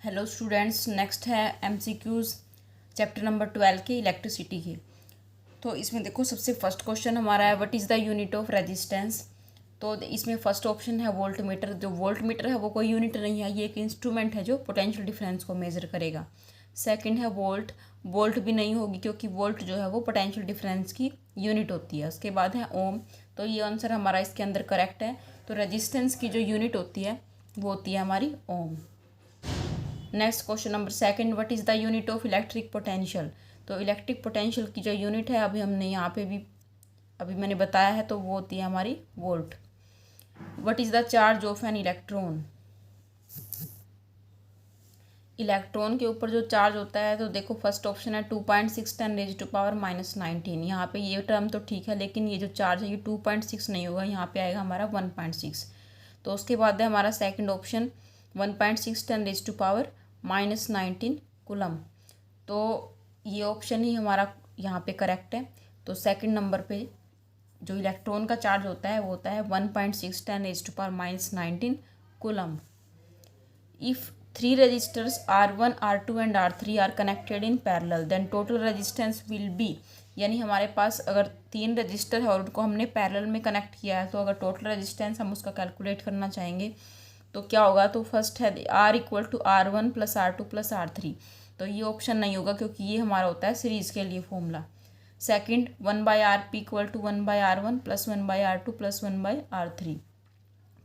Hello students, next है MCQs chapter number 12 के electricity के। तो इसमें देखो, सबसे फर्स्ट क्वेश्चन हमारा है what is the unit of resistance. तो इसमें फर्स्ट ऑप्शन है वोल्ट मीटर। जो वोल्ट मीटर है वो कोई यूनिट नहीं है, ये एक इंस्ट्रूमेंट है जो पोटेंशियल डिफरेंस को मेज़र करेगा। सेकंड है वोल्ट। वोल्ट भी नहीं होगी क्योंकि वोल्ट जो है वो पोटेंशियल डिफरेंस की यूनिट होती है। उसके बाद है ओम। तो ये आंसर हमारा इसके अंदर करेक्ट है। तो रेजिस्टेंस की जो यूनिट होती है वो होती है हमारी ohm. Next question number second, what is the unit of electric potential. तो इलेक्ट्रिक पोटेंशियल की जो यूनिट है अभी हमने यहाँ पे भी अभी मैंने बताया है, तो वो होती है हमारी volt. What is the charge of an electron. Electron के ऊपर जो चार्ज होता है, तो देखो फर्स्ट ऑप्शन है 2.6 10⁻⁻19। यहाँ पे ये टर्म तो ठीक है, लेकिन ये जो चार्ज है ये 2.6 नहीं होगा, यहाँ पे आएगा हमारा 1.6। तो उसके बाद है हमारा सेकंड ऑप्शन 1.6 10⁻⁻19 कूलम। तो ये ऑप्शन ही हमारा यहाँ पे करेक्ट है। तो सेकंड नंबर पे जो इलेक्ट्रॉन का चार्ज होता है वो होता है 1.6 10⁻⁻19 coulomb. If three resistors R1, R2 and R3 are connected in parallel, then total resistance will be, यानी हमारे पास अगर 3 रजिस्टर है और उनको हमने पैरेलल में कनेक्ट किया है, तो अगर टोटल रेजिस्टेंस हम उसका कैलकुलेट करना चाहेंगे तो क्या होगा। तो फर्स्ट है R = R1 + R2 + R3। तो ये ऑप्शन नहीं होगा क्योंकि ये हमारा होता है सीरीज़ के लिए formula. Second 1/Rp = 1/R1 + 1/R2 + 1/R3।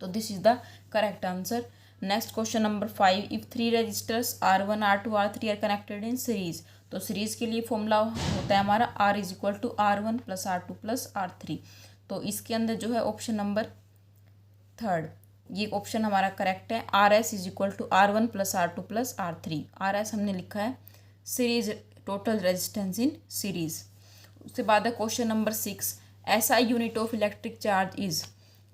तो this is the correct answer. Next question number 5, if 3 registers R1, R2, R3 are connected in series. तो सीरीज के लिए फॉर्मूला होता है हमारा R = R1 + R2 + R3। तो इसके अंदर जो है ऑप्शन नंबर थर्ड, ये ऑप्शन हमारा करेक्ट है। RS = R1 + R2 + R3। RS हमने लिखा है series, total resistance in series. उसके बाद है question number 6, SI unit of electric charge is.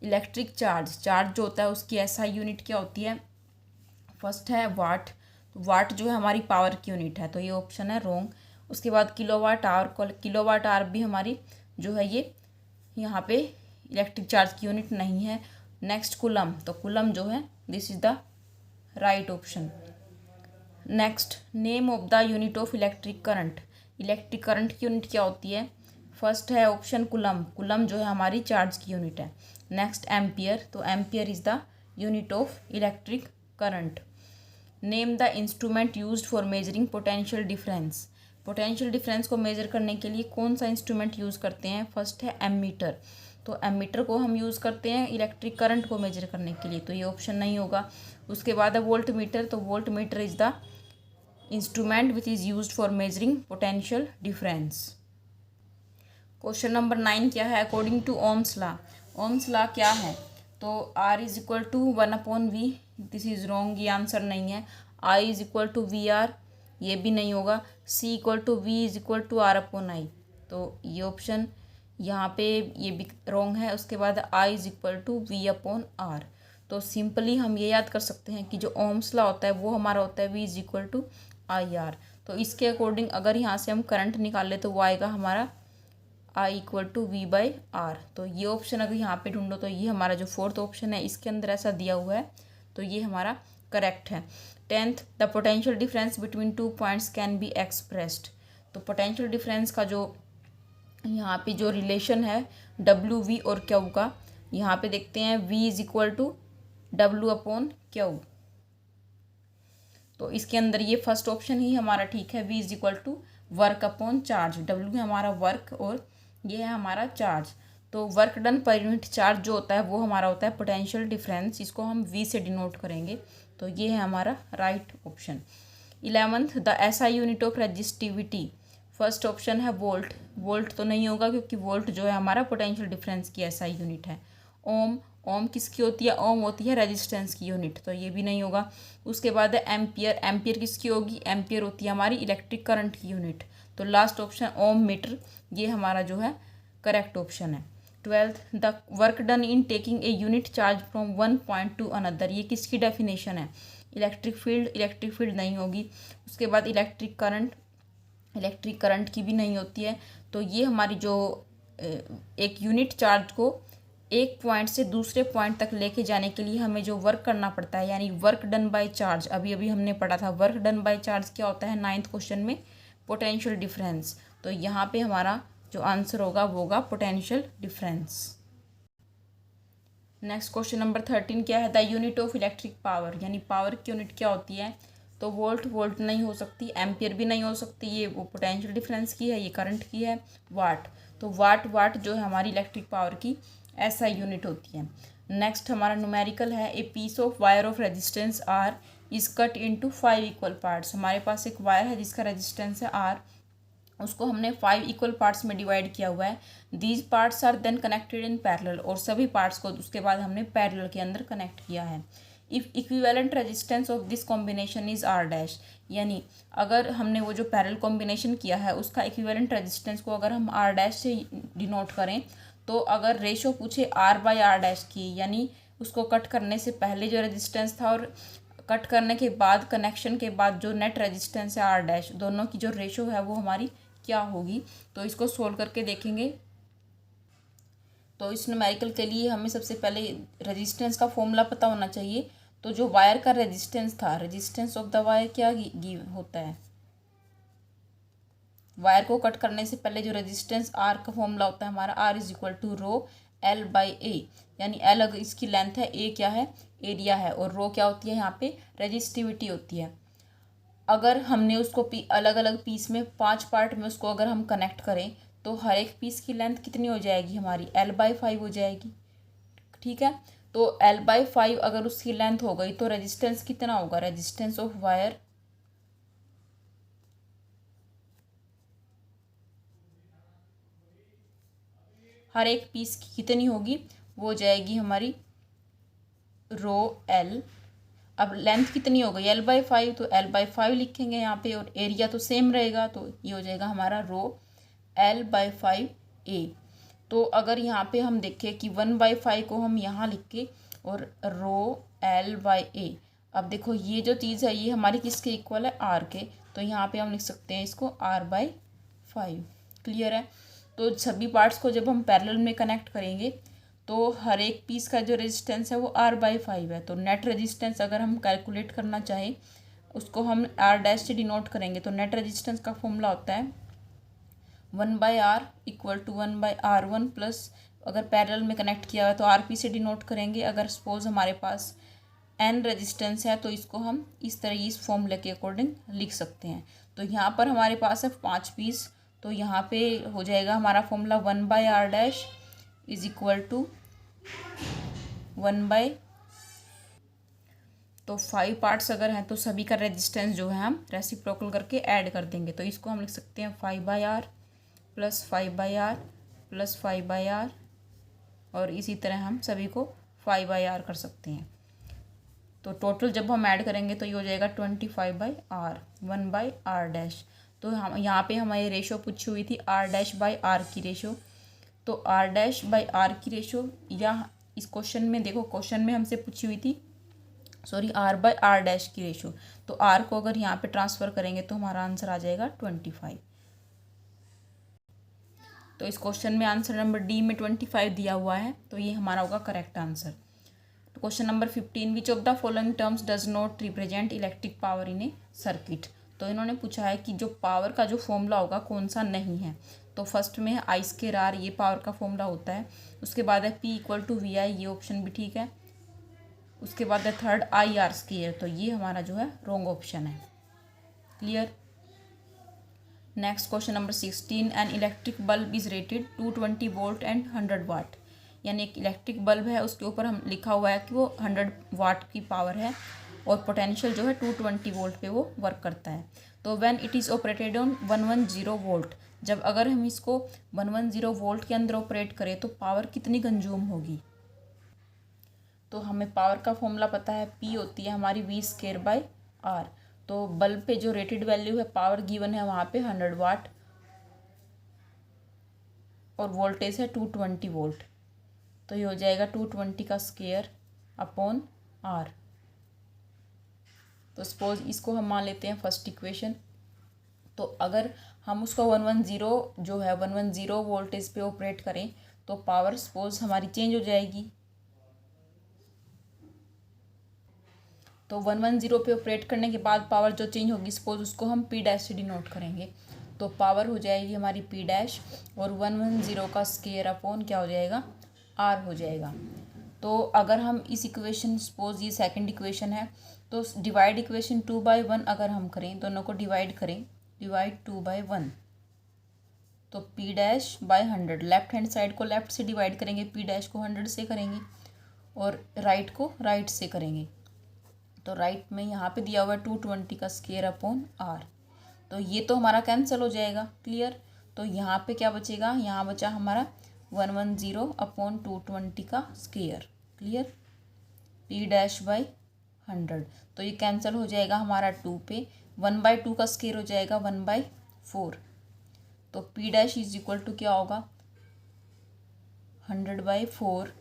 Electric charge जो होता है उसकी SI यूनिट क्या होती है। फर्स्ट है वाट। तो वाट जो है हमारी पावर की यूनिट है, तो ये ऑप्शन है रॉन्ग। उसके बाद किलोवाट आवर। किलोवाट आवर भी हमारी जो है ये यहाँ पे इलेक्ट्रिक चार्ज की यूनिट नहीं है। Next coulomb. तो कूलम जो है this is the right option. Next name of the unit of electric current. Electric current की यूनिट क्या होती है। फर्स्ट है ऑप्शन कूलम। कूलम जो है हमारी चार्ज की यूनिट है। Next ampere. तो ampere is the unit of electric current. Name the instrument used for measuring potential difference. Potential difference को मेजर करने के लिए कौन सा इंस्ट्रूमेंट यूज़ करते हैं। फर्स्ट है एमीटर। तो एमीटर को हम यूज़ करते हैं इलेक्ट्रिक करंट को मेजर करने के लिए, तो ये ऑप्शन नहीं होगा। उसके बाद है वोल्ट मीटर। तो volt meter is the instrument which is used for measuring potential difference. Question number 9 क्या है, according to Ohm's law. Ohm's law क्या है। तो R = 1/V, this is wrong, ये आंसर नहीं है। I = VR, ये भी नहीं होगा। C = V = R/I, तो ये ऑप्शन यहाँ पे ये भी रॉन्ग है। उसके बाद I = V/R। तो सिंपली हम ये याद कर सकते हैं कि जो ओम्स लॉ होता है वो हमारा होता है V = IR। तो इसके अकॉर्डिंग अगर यहाँ से हम करंट निकालें तो वो आएगा हमारा I = V/R। तो ये ऑप्शन अगर यहाँ पे ढूंढो तो ये हमारा जो फोर्थ ऑप्शन है इसके अंदर ऐसा दिया हुआ है, तो ये हमारा करेक्ट है। 10th, the potential difference between 2 points can be expressed. तो पोटेंशियल डिफरेंस का जो यहाँ पे जो रिलेशन है W, V और Q का, यहाँ पे देखते हैं V = W/Q। तो इसके अंदर ये फर्स्ट ऑप्शन ही हमारा ठीक है। V = वर्क/चार्ज। W है हमारा वर्क और ये है हमारा चार्ज। तो work done per unit charge जो होता है वो हमारा होता है पोटेंशियल डिफरेंस, इसको हम V से डिनोट करेंगे। तो ये है हमारा right option. 11th, the SI unit of resistivity. First option है वोल्ट। वोल्ट तो नहीं होगा क्योंकि वोल्ट जो है हमारा पोटेंशियल डिफरेंस की SI यूनिट है। ओम। ओम किसकी होती है। ओम होती है रेजिस्टेंस की यूनिट, तो ये भी नहीं होगा। उसके बाद है एम्पियर। एम्पियर किसकी होगी। एम्पियर होती है हमारी इलेक्ट्रिक करंट की यूनिट। तो लास्ट ऑप्शन ओम मीटर, ये हमारा जो है करेक्ट ऑप्शन है। 12th, the work done in taking a unit charge from one point two another. ये किसकी डेफिनेशन है। Electric field. इलेक्ट्रिक फील्ड नहीं होगी। उसके बाद इलेक्ट्रिक करंट। इलेक्ट्रिक करंट की भी नहीं होती है। तो ये हमारी जो एक यूनिट चार्ज को एक पॉइंट से दूसरे पॉइंट तक लेके जाने के लिए हमें जो वर्क करना पड़ता है, यानी वर्क डन बाय चार्ज, अभी अभी हमने पढ़ा था वर्क डन बाय चार्ज क्या होता है 9th क्वेश्चन में, पोटेंशियल डिफरेंस। तो यहाँ पे हमारा जो आंसर होगा वो होगा potential difference. Next question number 13 क्या है, the unit of electric power, यानी पावर की यूनिट क्या होती है। तो वोल्ट, वोल्ट नहीं हो सकती, एम्पियर भी नहीं हो सकती, ये वो पोटेंशियल डिफरेंस की है, ये करंट की है। वाट, तो वाट, वाट जो है हमारी इलेक्ट्रिक पावर की ऐसा यूनिट होती है। नेक्स्ट हमारा न्यूमेरिकल है, a piece of wire of resistance r is cut into 5 equal parts. हमारे पास एक वायर है जिसका रेजिस्टेंस है आर, उसको हमने 5 इक्वल पार्ट्स में डिवाइड किया हुआ है। These parts are then connected in parallel, और सभी पार्ट्स को उसके बाद हमने पैरेलल के अंदर कनेक्ट किया है। If equivalent resistance of this combination is r dash, यानी अगर हमने वो जो पैरेलल कॉम्बिनेशन किया है उसका इक्विवेलेंट रेजिस्टेंस को अगर हम आर डैश से डिनोट करें, तो अगर रेशो पूछे आर बाई आर डैश की, यानी उसको कट करने से पहले जो रेजिस्टेंस था और कट करने के बाद कनेक्शन के बाद जो नेट रेजिस्टेंस है आर डैश, दोनों की जो रेशो है वो हमारी क्या होगी। तो इसको सोल्व करके देखेंगे। तो इस न्यूमेरिकल के लिए हमें सबसे पहले रेजिस्टेंस का फॉर्मूला पता होना चाहिए। तो जो वायर का रेजिस्टेंस था, रेजिस्टेंस ऑफ द वायर क्या होता है, वायर को कट करने से पहले जो रेजिस्टेंस आर का फॉर्मूला होता है हमारा, R is equal to rho L by A, यानी एल अगर इसकी लेंथ है, ए क्या है एरिया है, और रो क्या होती है यहाँ पे रेजिस्टिविटी होती है। अगर हमने उसको अलग अलग पीस में 5 पार्ट में उसको अगर हम कनेक्ट करें, तो हर एक पीस की लेंथ कितनी हो जाएगी हमारी, एल बाई 5 हो जाएगी। ठीक है, तो एल बाई 5 अगर उसकी लेंथ हो गई तो रेजिस्टेंस कितना होगा, रेजिस्टेंस ऑफ वायर हर एक पीस की कितनी होगी, वो हो जाएगी हमारी रो एल। अब लेंथ कितनी हो गई एल बाई 5, तो एल बाई 5 लिखेंगे यहाँ पे, और एरिया तो सेम रहेगा, तो ये हो जाएगा हमारा रो एल बाई 5 ए। तो अगर यहाँ पे हम देखें कि 1/5 को हम यहाँ लिख के और रो एल बाई ए, अब देखो ये जो चीज़ है ये हमारी किसके इक्वल है, आर के, तो यहाँ पे हम लिख सकते हैं इसको आर बाई 5। क्लियर है। तो सभी पार्ट्स को जब हम पैरेलल में कनेक्ट करेंगे तो हर एक पीस का जो रेजिस्टेंस है वो आर बाई 5 है। तो नेट रेजिस्टेंस अगर हम कैलकुलेट करना चाहें उसको हम आर डैश से डिनोट करेंगे, तो नेट रेजिस्टेंस का फॉर्मूला होता है 1/r equal to 1/r1 plus, अगर पैरेलल में कनेक्ट किया हुआ है तो आर पी से डिनोट करेंगे। अगर सपोज हमारे पास एन रेजिस्टेंस है तो इसको हम इस तरह इस फॉर्मूले के अकॉर्डिंग लिख सकते हैं। तो यहाँ पर हमारे पास है 5 पीस, तो यहाँ पे हो जाएगा हमारा formula 1/r dash is equal to 1/, तो 5 पार्ट्स अगर हैं तो सभी का रेजिस्टेंस जो है हम रेसिप्रोकल करके ऐड कर देंगे। तो इसको हम लिख सकते हैं 5/r plus 5/r plus 5/r, और इसी तरह हम सभी को 5/r कर सकते हैं। तो टोटल जब हम ऐड करेंगे तो ये हो जाएगा 25/r 1/r डैश। तो हम यहाँ पे हमारी रेशो पूछी हुई थी r डैश बाई आर की रेशो, तो r डैश बाई आर की रेशो, या इस क्वेश्चन में देखो क्वेश्चन में हमसे पूछी हुई थी sorry r by r dash की रेशो, तो r को अगर यहाँ पे ट्रांसफ़र करेंगे तो हमारा आंसर आ जाएगा 25। तो इस क्वेश्चन में आंसर नंबर डी में 25 दिया हुआ है, तो ये हमारा होगा करेक्ट आंसर। तो question number 15, which of the following terms does not represent electric power in A circuit. तो इन्होंने पूछा है कि जो पावर का जो फॉर्मूला होगा कौन सा नहीं है। तो फर्स्ट में है आई स्केर आर, ये पावर का फॉर्मूला होता है। उसके बाद है पी इक्वल टू वी आई, ये ऑप्शन भी ठीक है। उसके बाद है थर्ड आई आर स्केयर, तो ये हमारा जो है रॉन्ग ऑप्शन है। Clear. Next question number 16, an electric bulb is rated 220 volt and 100 वाट, यानी एक इलेक्ट्रिक बल्ब है उसके ऊपर हम लिखा हुआ है कि वो 100 वाट की पावर है और पोटेंशियल जो है 220 वोल्ट पे वो वर्क करता है। तो when it is operated on 110 volt, जब अगर हम इसको 110 वोल्ट के अंदर ऑपरेट करें तो पावर कितनी कंज्यूम होगी। तो हमें पावर का फॉर्मूला पता है, पी होती है हमारी वी स्केयर बाई आर। तो बल्ब पे जो रेटेड वैल्यू है पावर गिवन है वहाँ पे 100 वाट और वोल्टेज है 220 वोल्ट, तो ये हो जाएगा 220 का स्केयर अपॉन आर। तो सपोज इसको हम मान लेते हैं फर्स्ट इक्वेशन। तो अगर हम उसको 110 जो है 110 वोल्टेज पे ऑपरेट करें तो पावर सपोज हमारी चेंज हो जाएगी। तो 110 पे ऑपरेट करने के बाद पावर जो चेंज होगी सपोज उसको हम पी डैश से डिनोट करेंगे। तो पावर हो जाएगी हमारी पी डैश और 110 का स्केयर अपॉन क्या हो जाएगा, आर हो जाएगा। तो अगर हम इस इक्वेशन सपोज ये सेकंड इक्वेशन है तो डिवाइड इक्वेशन 2/1 अगर हम करें, दोनों को डिवाइड करें, डिवाइड 2/1, तो p dash by 100, left hand side को लेफ्ट से डिवाइड करेंगे, पी डैश को 100 से करेंगे और राइट को राइट से करेंगे। तो राइट में यहाँ पे दिया हुआ है 220 का स्केयर अपॉन आर। तो ये तो हमारा कैंसिल हो जाएगा, क्लियर। तो यहाँ पे क्या बचेगा, यहाँ बचा हमारा 110 अपॉन 220 का square, clear, P dash by 100। तो ये कैंसिल हो जाएगा हमारा 2 पे, 1/2 का स्केयर हो जाएगा 1/4। तो p dash is equal to क्या होगा, 100/4,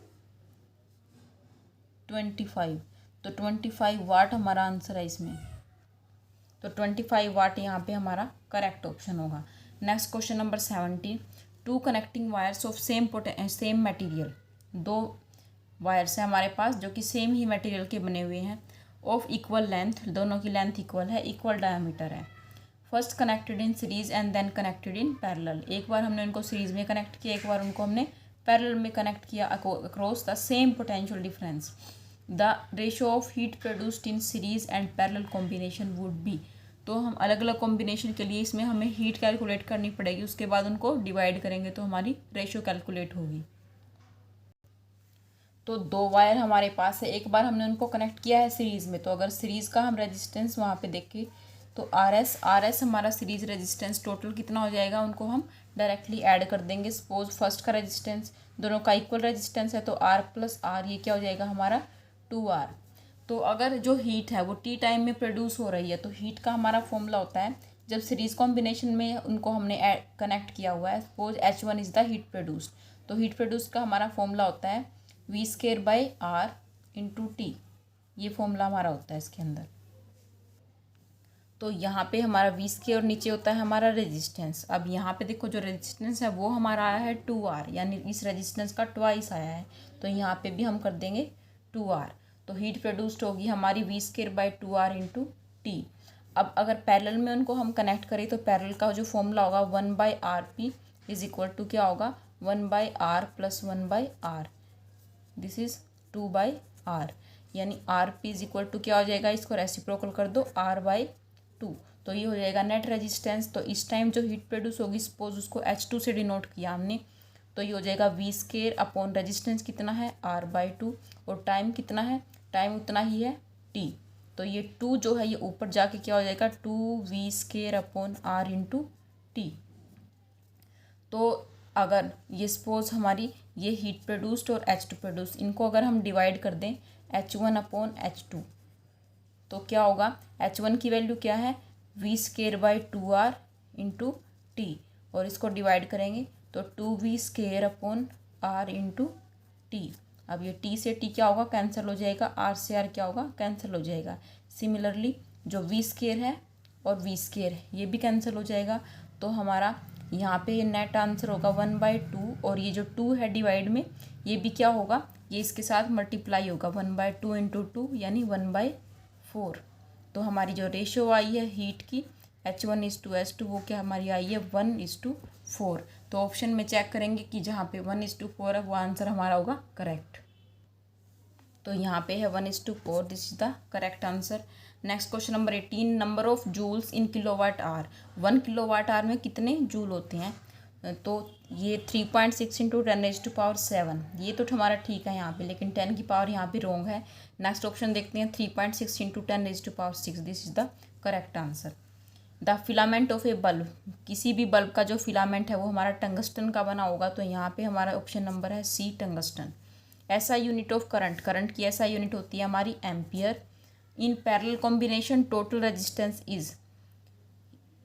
25। तो 25 वाट हमारा आंसर है इसमें। तो 25 वाट यहाँ पे हमारा करेक्ट ऑप्शन होगा। Next question number 17, 2 connecting wires of same material, 2 wires हैं हमारे पास जो कि सेम ही मटेरियल के बने हुए हैं, ऑफ इक्वल लेंथ, दोनों की लेंथ इक्वल है, इक्वल डायमीटर है। First connected in series and then connected in parallel, एक बार हमने उनको सीरीज में कनेक्ट किया, एक बार उनको हमने पैरेलल में कनेक्ट किया across the same potential difference. The ratio of heat produced in series and parallel combination would be. तो हम अलग अलग कॉम्बिनेशन के लिए इसमें हमें हीट कैलकुलेट करनी पड़ेगी, उसके बाद उनको डिवाइड करेंगे तो हमारी रेशो कैलकुलेट होगी। तो 2 वायर हमारे पास है, एक बार हमने उनको कनेक्ट किया है सीरीज़ में, तो अगर सीरीज़ का हम रेजिस्टेंस वहाँ पे देखें तो आर एस हमारा सीरीज रेजिस्टेंस टोटल कितना हो जाएगा, उनको हम डायरेक्टली ऐड कर देंगे। सपोज फर्स्ट का रेजिस्टेंस, दोनों का इक्वल रेजिस्टेंस है तो आर प्लस आर, ये क्या हो जाएगा हमारा 2R। तो अगर जो हीट है वो टी टाइम में प्रोड्यूस हो रही है, तो हीट का हमारा फॉर्मूला होता है, जब सीरीज कॉम्बिनेशन में उनको हमने कनेक्ट किया हुआ है, suppose H1 is the heat produced, तो हीट प्रोड्यूस का हमारा फॉर्मूला होता है V²/R × T, ये फॉर्मूला हमारा होता है इसके अंदर। तो यहाँ पे हमारा V² और नीचे होता है हमारा रेजिस्टेंस। अब यहाँ पे देखो जो रेजिस्टेंस है वो हमारा आया है 2R, यानी इस रेजिस्टेंस का ट्वाइस आया है, तो यहाँ पे भी हम कर देंगे 2R। तो हीट प्रोड्यूस्ड होगी हमारी V²/2R × T। अब अगर पैरेलल में उनको हम कनेक्ट करें तो पैरेलल का जो फॉर्मूला होगा 1/RP इज इक्वल टू क्या होगा, 1/R + 1/R, this is 2/R, यानी RP इज इक्वल टू क्या हो जाएगा, इसको रेसिप्रोकल कर दो R/2, तो ये हो जाएगा नेट रेजिस्टेंस। तो इस टाइम जो हीट प्रोड्यूस होगी, सपोज उसको H2 से डिनोट किया हमने, तो ये हो जाएगा V² अपॉन रेजिस्टेंस कितना है R/2, और टाइम कितना है, टाइम उतना ही है T। तो ये 2 जो है ये ऊपर जाके क्या हो जाएगा 2V² अपॉन R × T। तो अगर ये सपोज हमारी ये हीट प्रोड्यूस्ड और H2 प्रोड्यूस, इनको अगर हम डिवाइड कर दें H1 अपॉन H2, तो क्या होगा, H1 की वैल्यू क्या है V²/2R × T, और इसको डिवाइड करेंगे तो 2V² अपॉन R × T। अब ये T से T क्या होगा, कैंसिल हो जाएगा, R से R क्या होगा, कैंसिल हो जाएगा। सिमिलरली जो V² है और V² है ये भी कैंसिल हो जाएगा, तो हमारा यहाँ पे ये नेट आंसर होगा 1/2, और ये जो 2 है डिवाइड में, ये भी क्या होगा, ये इसके साथ मल्टीप्लाई होगा, 1/2 × 2 यानी 1/4। तो हमारी जो रेशो आई है हीट की H1:H2, वो क्या हमारी आई है 1:4। तो ऑप्शन में चेक करेंगे कि जहाँ पे 1:4 है वो आंसर हमारा होगा करेक्ट। तो यहाँ पे है 1:4, this is the correct answer. Next question number 18, number of joules in kWh। 1 kWh में कितने जूल होते हैं, तो ये 3.6 × 10⁻⁷, ये तो हमारा ठीक है यहाँ पे, लेकिन 10 की पावर यहाँ पे रॉन्ग है। नेक्स्ट ऑप्शन देखते हैं, 3.6 × 10⁻⁶, this is the correct answer. The filament of A bulb, किसी भी बल्ब का जो फिलामेंट है वो हमारा टंगस्टन का बना होगा, तो यहाँ पे हमारा ऑप्शन नंबर है C, टंगस्टन। ऐसा यूनिट ऑफ करंट, करंट की ऐसा यूनिट होती है हमारी ampere. In parallel combination total resistance is,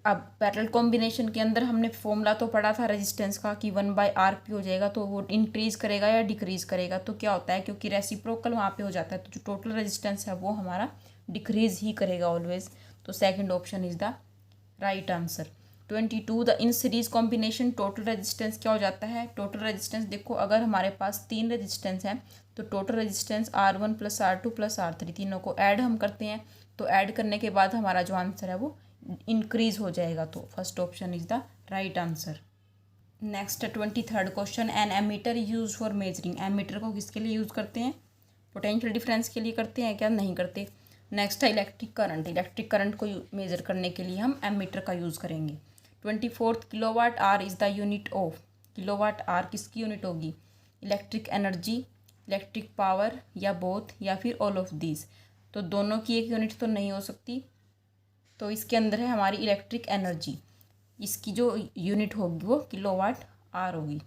अब पैरेलल कॉम्बिनेशन के अंदर हमने फॉर्मूला तो पढ़ा था रेजिस्टेंस का कि 1/RP हो जाएगा, तो वो इंक्रीज करेगा या डिक्रीज करेगा, तो क्या होता है, क्योंकि रेसिप्रोकल वहाँ पे हो जाता है, तो जो टोटल रेजिस्टेंस है वो हमारा डिक्रीज ही करेगा ऑलवेज। तो second option is the right answer. 22 the in series combination total resistance क्या हो जाता है। टोटल रेजिस्टेंस देखो, अगर हमारे पास 3 रेजिस्टेंस हैं तो total resistance R1 + R2 + R3, तीनों को ऐड हम करते हैं तो ऐड करने के बाद हमारा जो आंसर है वो इंक्रीज हो जाएगा। तो first option is the right answer. Next 23rd question, an ammeter use for measuring. Ammeter को किसके लिए यूज़ करते हैं? पोटेंशियल डिफरेंस के लिए करते हैं क्या? नहीं करते। नेक्स्ट है इलेक्ट्रिक करंट। इलेक्ट्रिक करंट को मेजर करने के लिए हम एमीटर का यूज़ करेंगे। 24th kilowatt hour is the unit of. Kilowatt hour किसकी यूनिट होगी? इलेक्ट्रिक एनर्जी, इलेक्ट्रिक पावर, या बोथ, या फिर ऑल ऑफ दीज। तो दोनों की एक यूनिट तो नहीं हो सकती, तो इसके अंदर है हमारी इलेक्ट्रिक एनर्जी। इसकी जो यूनिट होगी वो किलोवाट आर होगी,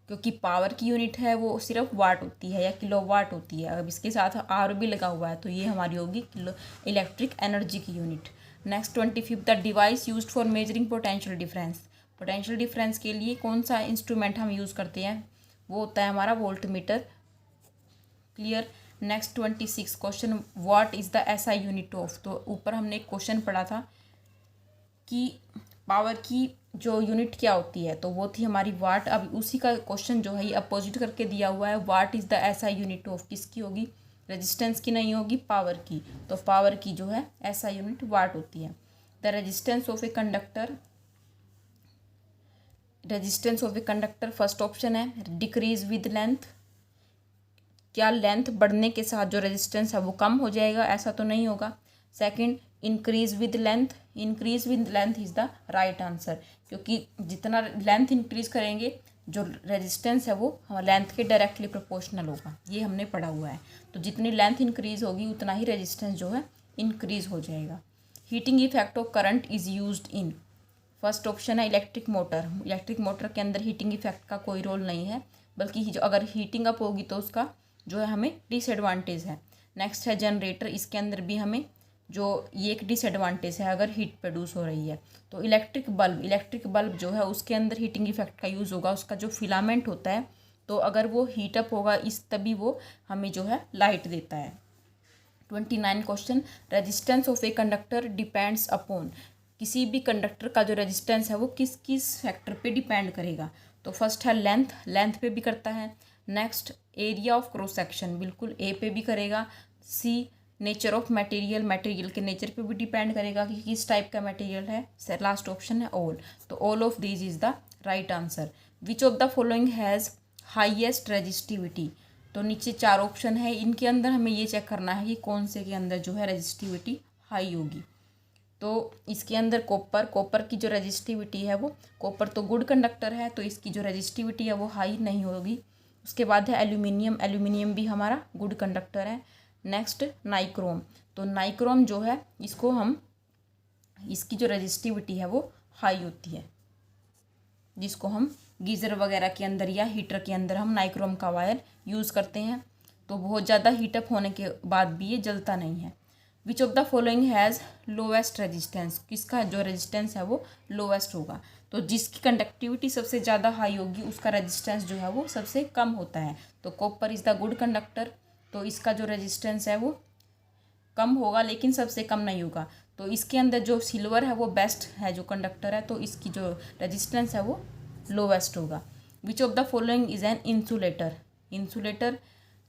क्योंकि पावर की यूनिट है वो सिर्फ वाट होती है या किलोवाट होती है। अब इसके साथ आर भी लगा हुआ है तो ये हमारी होगी किलो इलेक्ट्रिक एनर्जी की unit. Next 25th, the device used for measuring potential difference. Potential difference के लिए कौन सा इंस्ट्रूमेंट हम यूज़ करते हैं? वो होता है हमारा voltmeter. Clear. Next 26 question, what is the SI unit of. तो ऊपर हमने एक क्वेश्चन पढ़ा था कि पावर की जो यूनिट क्या होती है, तो वो थी हमारी वाट। अब उसी का क्वेश्चन जो है ये अपोजिट करके दिया हुआ है। What is the SI unit of किसकी होगी? रेजिस्टेंस की नहीं होगी, पावर की। तो पावर की जो है एसआई यूनिट वाट होती है। The resistance of a conductor. Resistance of a conductor first option है डिक्रीज विद लेंथ। क्या लेंथ बढ़ने के साथ जो रेजिस्टेंस है वो कम हो जाएगा? ऐसा तो नहीं होगा। Second, increase with length. Increase with length is the right answer, क्योंकि जितना लेंथ इंक्रीज करेंगे जो रेजिस्टेंस है वो लेंथ के डायरेक्टली प्रोपोर्शनल होगा। ये हमने पढ़ा हुआ है। तो जितनी लेंथ इंक्रीज होगी उतना ही रेजिस्टेंस जो है इंक्रीज हो जाएगा। Heating effect of current is used in. First option है इलेक्ट्रिक मोटर। इलेक्ट्रिक मोटर के अंदर हीटिंग इफेक्ट का कोई रोल नहीं है, बल्कि जो अगर हीटिंग अप होगी तो उसका जो है हमें डिसएडवांटेज है। नेक्स्ट है जनरेटर। इसके अंदर भी हमें जो ये एक डिसएडवांटेज है अगर हीट प्रोड्यूस हो रही है। तो इलेक्ट्रिक बल्ब जो है उसके अंदर हीटिंग इफेक्ट का यूज़ होगा। उसका जो फिलामेंट होता है तो अगर वो हीट अप होगा तभी वो हमें जो है लाइट देता है। 29 question, resistance of a conductor depends upon. किसी भी कंडक्टर का जो रेजिस्टेंस है वो किस किस फैक्टर पे डिपेंड करेगा? तो फर्स्ट है लेंथ पे भी करता है। Next area of cross section, बिल्कुल ए पे भी करेगा। सी नेचर ऑफ मटेरियल के नेचर पे भी डिपेंड करेगा कि किस टाइप का मटेरियल है। लास्ट ऑप्शन है ऑल। तो all of these is the right answer. Which of the following has highest resistivity. तो नीचे 4 ऑप्शन है, इनके अंदर हमें ये चेक करना है कि कौन से के अंदर जो है रेजिस्टिविटी हाई होगी। तो इसके अंदर कॉपर की जो रेजिस्टिविटी है वो, कॉपर तो गुड कंडक्टर है तो इसकी जो रेजिस्टिविटी है वो हाई नहीं होगी। उसके बाद है एल्यूमिनियम भी हमारा गुड कंडक्टर है। Next nichrome. तो नाइक्रोम जो है इसकी जो रेजिस्टिविटी है वो हाई होती है, जिसको हम गीज़र वगैरह के अंदर या हीटर के अंदर हम नाइक्रोम का वायर यूज़ करते हैं। तो बहुत ज़्यादा हीटअप होने के बाद भी ये जलता नहीं है। Which of the following has lowest resistance. किसका जो रेजिस्टेंस है वो लोवेस्ट होगा? तो जिसकी कंडक्टिविटी सबसे ज़्यादा हाई होगी उसका रेजिस्टेंस जो है वो सबसे कम होता है। तो copper is the good conductor, तो इसका जो रेजिस्टेंस है वो कम होगा लेकिन सबसे कम नहीं होगा। तो इसके अंदर जो सिल्वर है वो बेस्ट है जो कंडक्टर है, तो इसकी जो रेजिस्टेंस है वो लोवेस्ट होगा। Which of the following is an insulator.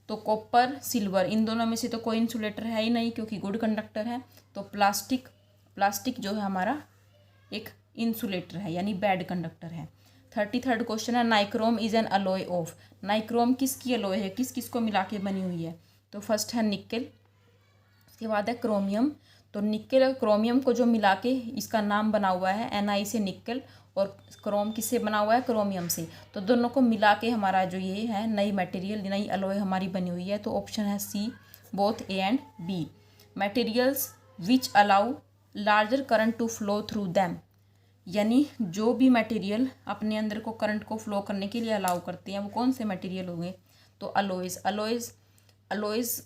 तो कॉपर सिल्वर इन दोनों में से तो कोई इंसुलेटर है ही नहीं क्योंकि गुड कंडक्टर है। तो प्लास्टिक जो है हमारा एक इंसुलेटर है यानी बैड कंडक्टर है। 33rd क्वेश्चन है nichrome is an alloy of. Nichrome किसकी अलॉय है, किस किस को मिला के बनी हुई है? तो फर्स्ट है निकेल, उसके बाद है क्रोमियम। तो निकेल और क्रोमियम को जो मिला के इसका नाम बना हुआ है Na से निकेल, और क्रोम किससे बना हुआ है? क्रोमियम से। तो दोनों को मिला के हमारा जो ये है नई अलॉय हमारी बनी हुई है। तो ऑप्शन है C, both A and B. Materials which allow larger current to flow through them. यानी जो भी मटेरियल अपने अंदर को करंट को फ्लो करने के लिए अलाउ करते हैं वो कौन से मटेरियल होंगे? तो अलॉयज़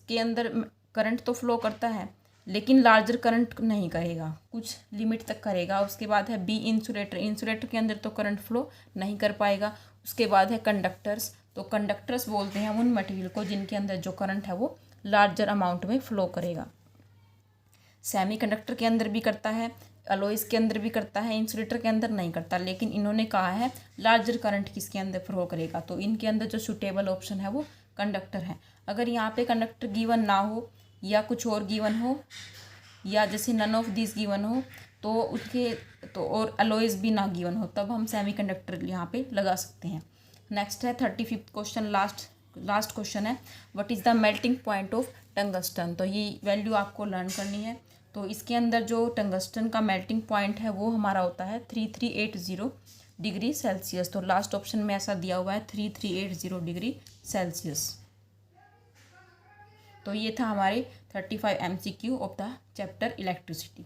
के अंदर करंट तो फ्लो करता है लेकिन लार्जर करंट नहीं करेगा, कुछ लिमिट तक करेगा। उसके बाद है बी इंसुलेटर के अंदर तो करंट फ्लो नहीं कर पाएगा। उसके बाद है कंडक्टर्स। तो कंडक्टर्स बोलते हैं उन मटेरियल को जिनके अंदर जो करंट है वो लार्जर अमाउंट में फ्लो करेगा। सेमीकंडक्टर के अंदर भी करता है, अलॉयज़ के अंदर भी करता है, इंसुलेटर के अंदर नहीं करता, लेकिन इन्होंने कहा है लार्जर करंट किसके अंदर फ्लो करेगा, तो इनके अंदर जो सूटेबल ऑप्शन है वो कंडक्टर है। अगर यहाँ पे कंडक्टर गिवन ना हो या कुछ और गिवन हो, या जैसे नन ऑफ दिस गिवन हो, तो उसके तो और अलॉयज़ भी ना गिवन हो, तब हम सेमीकंडक्टर यहाँ पे लगा सकते हैं। नेक्स्ट है 35th क्वेश्चन, लास्ट क्वेश्चन है, what is the melting point of tungsten. तो ये वैल्यू आपको लर्न करनी है। तो इसके अंदर जो टंगस्टन का मेल्टिंग पॉइंट है वो हमारा होता है 3380 डिग्री सेल्सियस। तो लास्ट ऑप्शन में ऐसा दिया हुआ है 3380 डिग्री सेल्सियस। तो ये था हमारे 35 MCQ of the chapter electricity.